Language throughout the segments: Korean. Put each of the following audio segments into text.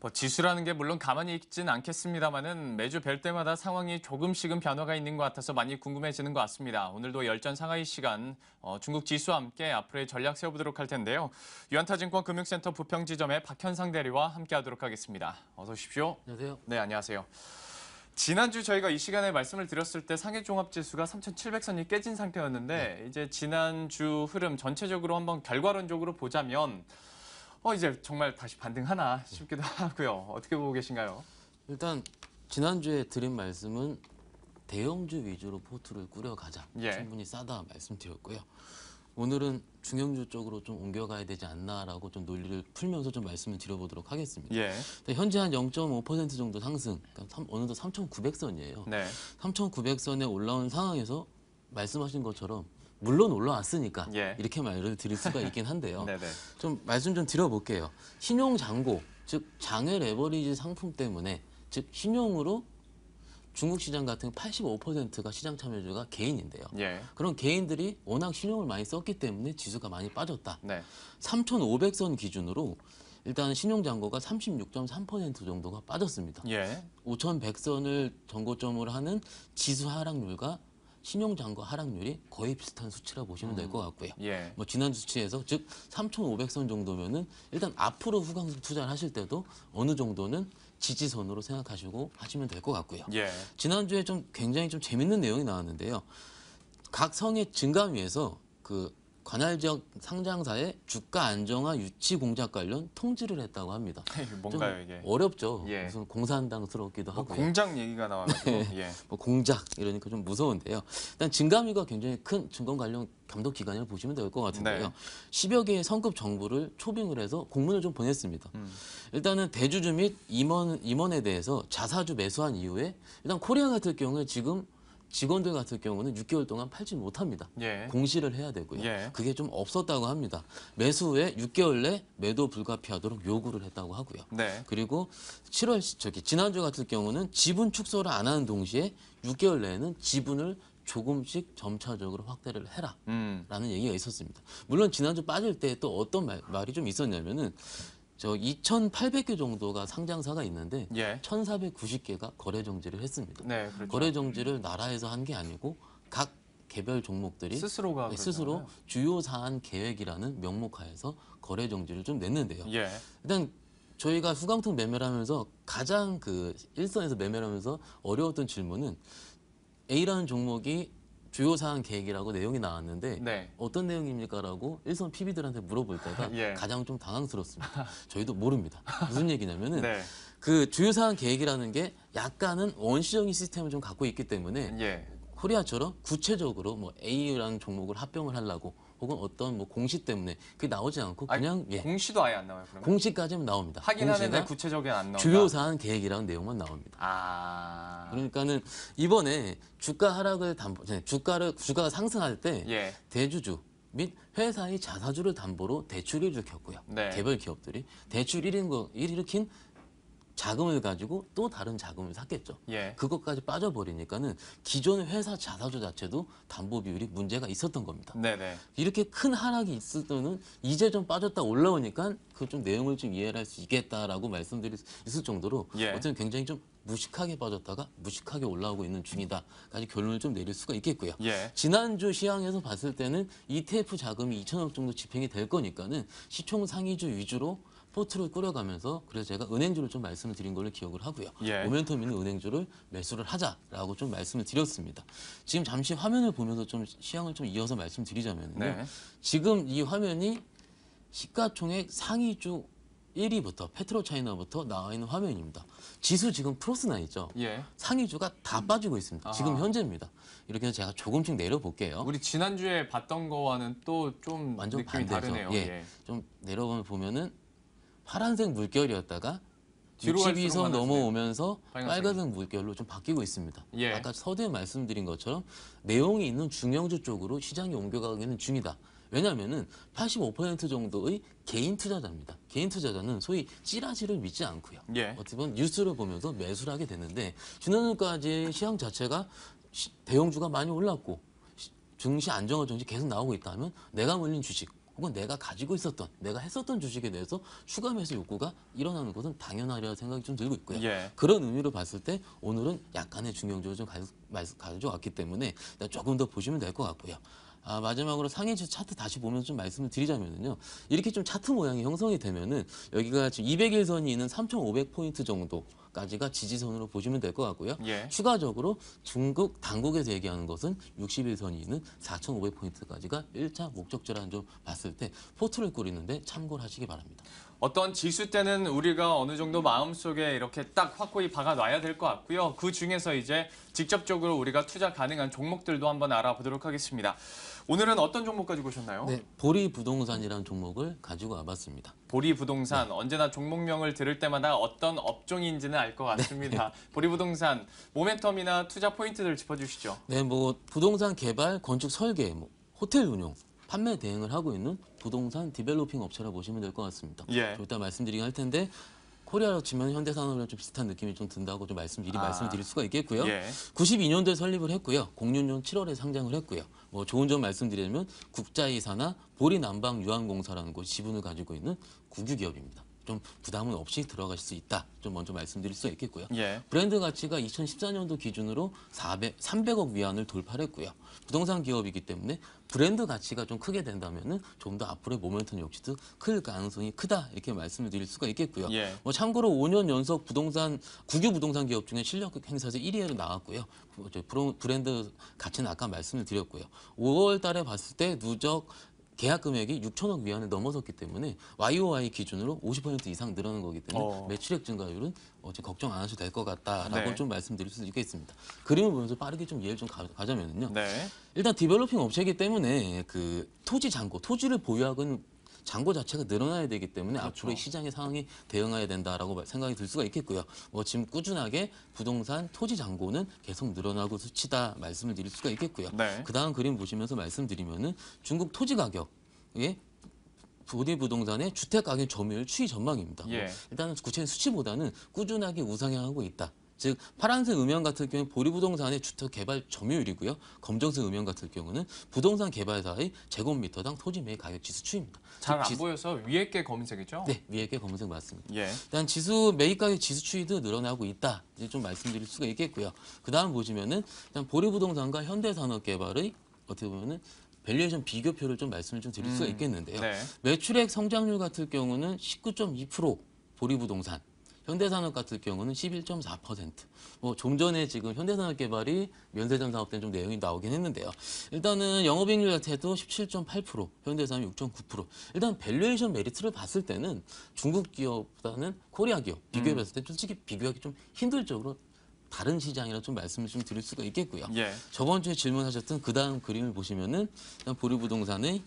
뭐 지수라는 게 물론 가만히 있진 않겠습니다만은 매주 뵐 때마다 상황이 조금씩은 변화가 있는 것 같아서 많이 궁금해지는 것 같습니다. 오늘도 열전 상하이 시간 중국 지수와 함께 앞으로의 전략 세워보도록 할 텐데요. 유안타증권 금융센터 부평지점의 박현상 대리와 함께하도록 하겠습니다. 어서 오십시오. 안녕하세요. 네, 안녕하세요. 지난주 저희가 이 시간에 말씀을 드렸을 때 상해종합지수가 3,700선이 깨진 상태였는데 이제 지난주 흐름 전체적으로 한번 결과론적으로 보자면 이제 정말 다시 반등하나 싶기도 하고요. 어떻게 보고 계신가요? 일단 지난주에 드린 말씀은 대형주 위주로 포트를 꾸려가자. 예. 충분히 싸다 말씀드렸고요. 오늘은 중형주 쪽으로 좀 옮겨가야 되지 않나라고 좀 논리를 풀면서 좀 말씀을 드려보도록 하겠습니다. 예. 현재 한 0.5% 정도 상승, 그러니까 어느덧 3,900선이에요. 네. 3,900선에 올라온 상황에서 말씀하신 것처럼 물론 올라왔으니까 예. 이렇게 말을 드릴 수가 있긴 한데요. 네네. 좀 말씀 좀 드려볼게요. 신용 잔고, 즉 장외 레버리지 상품 때문에 즉 신용으로 중국 시장 같은 85%가 시장 참여주가 개인인데요. 예. 그런 개인들이 워낙 신용을 많이 썼기 때문에 지수가 많이 빠졌다. 네. 3,500선 기준으로 일단 신용 잔고가 36.3% 정도가 빠졌습니다. 예. 5,100선을 전고점으로 하는 지수 하락률과 신용 잔고 하락률이 거의 비슷한 수치라 보시면 될 것 같고요. 예. 뭐 지난 수치에서 즉 3,500선 정도면은 일단 앞으로 후광 투자를 하실 때도 어느 정도는 지지선으로 생각하시고 하시면 될 것 같고요. 예. 지난주에 좀 굉장히 좀 재밌는 내용이 나왔는데요. 각 성의 증감위에서 그 관할 지역 상장사의 주가 안정화 유치 공작 관련 통지를 했다고 합니다. 뭔가요 좀 이게? 어렵죠. 예. 무슨 공산당스럽기도 뭐 하고요. 공장 얘기가 나와가지고. 예. 뭐 공작 이러니까 좀 무서운데요. 일단 증감위가 굉장히 큰 증권 관련 감독 기관이라고 보시면 될 것 같은데요. 네. 10여 개의 성급 정부를 초빙을 해서 공문을 좀 보냈습니다. 일단은 대주주 및 임원에 대해서 자사주 매수한 이후에 일단 코리아 같은 경우에 지금 직원들 같은 경우는 6개월 동안 팔지 못합니다. 예. 공시를 해야 되고요. 예. 그게 좀 없었다고 합니다. 매수 후에 6개월 내 매도 불가피하도록 요구를 했다고 하고요. 네. 그리고 지난주 같은 경우는 지분 축소를 안 하는 동시에 6개월 내에는 지분을 조금씩 점차적으로 확대를 해라라는 얘기가 있었습니다. 물론 지난주 빠질 때 또 어떤 말이 좀 있었냐면은 2,800개 정도가 상장사가 있는데 예. 1,490개가 거래 정지를 했습니다. 네, 그렇죠. 거래 정지를 나라에서 한 게 아니고 각 개별 종목들이 스스로가 스스로 그러잖아요. 주요 사안 계획이라는 명목하에서 거래 정지를 좀 냈는데요. 예. 일단 저희가 후광통 매매를 하면서 가장 일선에서 매매를 하면서 어려웠던 질문은 A라는 종목이 주요 사안 계획이라고 내용이 나왔는데 네. 어떤 내용입니까라고 일선 PB들한테 물어볼 때가 예. 가장 좀 당황스럽습니다. 저희도 모릅니다. 무슨 얘기냐면은 네. 그 주요 사안 계획이라는 게 약간은 원시적인 시스템을 좀 갖고 있기 때문에 예. 코리아처럼 구체적으로 뭐 A라는 종목을 합병을 하려고 혹은 어떤 뭐 공시 때문에 그게 나오지 않고 그냥 공시도 아예 안 나와요, 그러면? 공시까지는 나옵니다. 확인하는데 공시가 구체적인 안 나온다. 주요 사안 계획이라는 내용만 나옵니다. 아. 그러니까는 이번에 주가 하락을 주가가 상승할 때 예. 대주주 및 회사의 자사주를 담보로 대출을 일으켰고요. 네. 개별 기업들이 대출 일으킨 자금을 가지고 또 다른 자금을 샀겠죠. 예. 그것까지 빠져버리니까는 기존 회사 자사주 자체도 담보 비율이 문제가 있었던 겁니다. 네네. 이렇게 큰 하락이 있을 때는 이제 좀 빠졌다 올라오니까 그 좀 내용을 좀 이해를 할 수 있겠다라고 말씀드릴 수 있을 정도로 예. 어쨌든 굉장히 좀 무식하게 빠졌다가 무식하게 올라오고 있는 중이다까지 결론을 좀 내릴 수가 있겠고요. 예. 지난주 시황에서 봤을 때는 ETF 자금이 2천억 정도 집행이 될 거니까는 시총 상위주 위주로 포트를 꾸려가면서 그래서 제가 은행주를 좀 말씀을 드린 걸로 기억을 하고요. 예. 모멘텀 있는 은행주를 매수를 하자라고 좀 말씀을 드렸습니다. 지금 잠시 화면을 보면서 좀 시황을 좀 이어서 말씀드리자면요. 네. 지금 이 화면이 시가총액 상위주 1위부터 페트로차이나부터 나와 있는 화면입니다. 지수 지금 플러스 나 있죠. 예. 상위주가 다 빠지고 있습니다. 지금 아하. 현재입니다. 이렇게 해서 제가 조금씩 내려볼게요. 우리 지난주에 봤던 거와는 또 좀 완전 느낌이 반대죠. 다르네요. 예. 좀 내려가면 보면은 파란색 물결이었다가 뒤로 갈수록 62선 많아지네요. 넘어오면서 빨간색이. 빨간색 물결로 좀 바뀌고 있습니다. 예. 아까 서두에 말씀드린 것처럼 내용이 있는 중형주 쪽으로 시장이 옮겨가기는 중이다. 왜냐하면은 85% 정도의 개인 투자자입니다. 개인 투자자는 소위 찌라시를 믿지 않고요. 예. 어떻게 보면 뉴스를 보면서 매수를 하게 되는데 지난주까지 시장 자체가 대형주가 많이 올랐고 증시 안정화 정지 계속 나오고 있다면 내가 몰린 주식 혹은 내가 가지고 있었던, 내가 했었던 주식에 대해서 추가 매수 욕구가 일어나는 것은 당연하리라 생각이 좀 들고 있고요. 예. 그런 의미로 봤을 때 오늘은 약간의 중형주를 좀 가져왔기 때문에 조금 더 보시면 될 것 같고요. 마지막으로 상해지수 차트 다시 보면서 좀 말씀을 드리자면요. 이렇게 좀 차트 모양이 형성이 되면은 여기가 지금 200일선이 있는 3,500포인트 정도까지가 지지선으로 보시면 될 것 같고요. 예. 추가적으로 중국 당국에서 얘기하는 것은 60일선이 있는 4,500포인트까지가 1차 목적지라는 점 봤을 때 포트를 꾸리는데 참고를 하시기 바랍니다. 어떤 지수 때는 우리가 어느 정도 마음속에 이렇게 딱 확고히 박아놔야 될 것 같고요. 그 중에서 이제 직접적으로 우리가 투자 가능한 종목들도 한번 알아보도록 하겠습니다. 오늘은 어떤 종목 가지고 오셨나요? 네, 보리부동산이라는 종목을 가지고 와봤습니다. 보리부동산, 언제나 종목명을 들을 때마다 어떤 업종인지는 알 것 같습니다. 보리부동산, 모멘텀이나 투자 포인트들 짚어주시죠. 네, 뭐 부동산 개발, 건축 설계, 뭐 호텔 운영, 판매 대행을 하고 있는 부동산 디벨로핑 업체라 보시면 될 것 같습니다. 예. 좀 이따 말씀드리긴 할 텐데 코리아로 치면 현대산업이랑 좀 비슷한 느낌이 좀 든다고 좀 말씀을 드릴 수가 있겠고요. 예. 92년도에 설립을 했고요. 06년 7월에 상장을 했고요. 뭐 좋은 점 말씀드리면 국자이사나 보리남방유한공사라는 곳 지분을 가지고 있는 국유 기업입니다. 좀 부담은 없이 들어가실 수 있다. 좀 먼저 말씀드릴 수 있겠고요. 예. 브랜드 가치가 2014년도 기준으로 300억 위안을 돌파했고요. 부동산 기업이기 때문에 브랜드 가치가 좀 크게 된다면은 좀 더 앞으로의 모멘텀 역시도 클 가능성이 크다 이렇게 말씀을 드릴 수가 있겠고요. 예. 뭐 참고로 5년 연속 국유 부동산 기업 중에 실력 행사에서 1위로 나왔고요. 브랜드 가치는 아까 말씀을 드렸고요. 5월 달에 봤을 때 누적 계약 금액이 6천억 위안을 넘어섰기 때문에 YOY 기준으로 50% 이상 늘어난 거기 때문에 매출액 증가율은 걱정 안 하셔도 될 것 같다라고 네. 좀 말씀드릴 수 있겠습니다. 그림을 보면서 빠르게 좀 이해를 좀 가자면요. 네. 일단 디벨로핑 업체이기 때문에 그 토지 잔고, 토지를 보유하는 잔고 자체가 늘어나야 되기 때문에 그렇죠. 앞으로의 시장의 상황이 대응해야 된다라고 생각이 들 수가 있겠고요. 뭐 지금 꾸준하게 부동산 토지 잔고는 계속 늘어나고 수치다 말씀을 드릴 수가 있겠고요. 네. 그다음 그림 보시면서 말씀드리면은 중국 토지 가격의 보리부동산의 주택 가격 점유율 추이 전망입니다. 예. 일단은 구체적인 수치보다는 꾸준하게 우상향하고 있다. 즉 파란색 음영 같은 경우는 보리부동산의 주택 개발 점유율이고요. 검정색 음영 같은 경우는 부동산 개발사의 제곱미터당 토지 매입 가격 지수 추이입니다. 잘 안 보여서 위에 게 검은색이죠? 네, 위에 게 검은색 맞습니다. 예. 일단 지수 매입 가격 지수 추이도 늘어나고 있다. 이제 좀 말씀드릴 수가 있겠고요. 그다음 보시면은 일단 보리부동산과 현대산업개발의 어떻게 보면은 밸류에이션 비교표를 좀 말씀을 좀 드릴 수가 있겠는데요. 네. 매출액 성장률 같은 경우는 19.2% 보리부동산, 현대산업 같은 경우는 11.4%. 뭐 좀 전에 지금 현대산업개발이 면세점 사업 때는 좀 내용이 나오긴 했는데요. 일단은 영업이익률 자체도 17.8%, 현대산업 6.9%. 일단 밸류에이션 메리트를 봤을 때는 중국 기업보다는 코리아 기업 비교해 봤을 때 솔직히 비교하기 좀 힘들 적으로 다른 시장이라 좀 말씀을 좀 드릴 수가 있겠고요. 예. 저번 주에 질문하셨던 그 다음 그림을 보시면은 일단 보리부동산의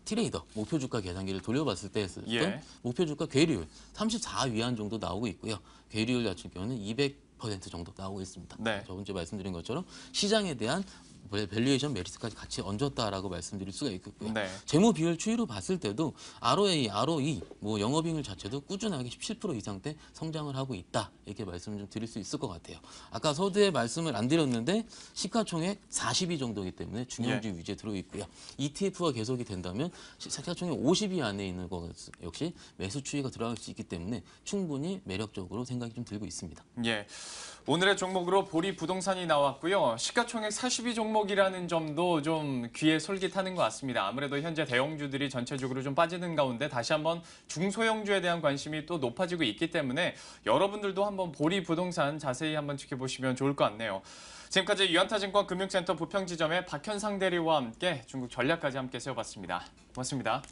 트레이더 목표 주가 계산기를 돌려봤을 때 했었던 예. 목표 주가 괴리율 34위안 정도 나오고 있고요. 괴리율 같은 경우는 200% 정도 나오고 있습니다. 네. 저번 주에 말씀드린 것처럼 시장에 대한 밸류에이션 메리트까지 같이 얹었다라고 말씀드릴 수가 있겠고요. 네. 재무 비율 추이로 봤을 때도 ROA, ROE, 뭐 영업이익률 자체도 꾸준하게 17% 이상대 성장을 하고 있다. 이렇게 말씀을 좀 드릴 수 있을 것 같아요. 아까 서두에 말씀을 안 드렸는데 시가총액 40위 정도이기 때문에 중형주 위주에 들어있고요. ETF가 계속이 된다면 시가총액 50위 안에 있는 것 역시 매수 추이가 들어갈 수 있기 때문에 충분히 매력적으로 생각이 좀 들고 있습니다. 예. 오늘의 종목으로 보리부동산이 나왔고요. 시가총액 40위 종목이라는 점도 좀 귀에 솔깃하는 것 같습니다. 아무래도 현재 대형주들이 전체적으로 좀 빠지는 가운데 다시 한번 중소형주에 대한 관심이 또 높아지고 있기 때문에 여러분들도 한번 보리부동산 자세히 한번 지켜보시면 좋을 것 같네요. 지금까지 유한타증권 금융센터 부평지점의 박현상 대리와 함께 중국 전략까지 함께 세워봤습니다. 고맙습니다.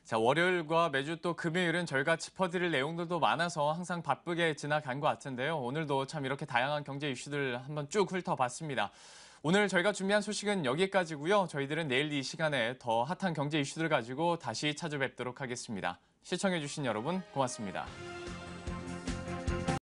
자, 월요일과 매주 또 금요일은 저희가 짚어드릴 내용들도 많아서 항상 바쁘게 지나간 것 같은데요. 오늘도 참 이렇게 다양한 경제 이슈들 한번 쭉 훑어봤습니다. 오늘 저희가 준비한 소식은 여기까지고요. 저희들은 내일 이 시간에 더 핫한 경제 이슈들 가지고 다시 찾아뵙도록 하겠습니다. 시청해주신 여러분 고맙습니다.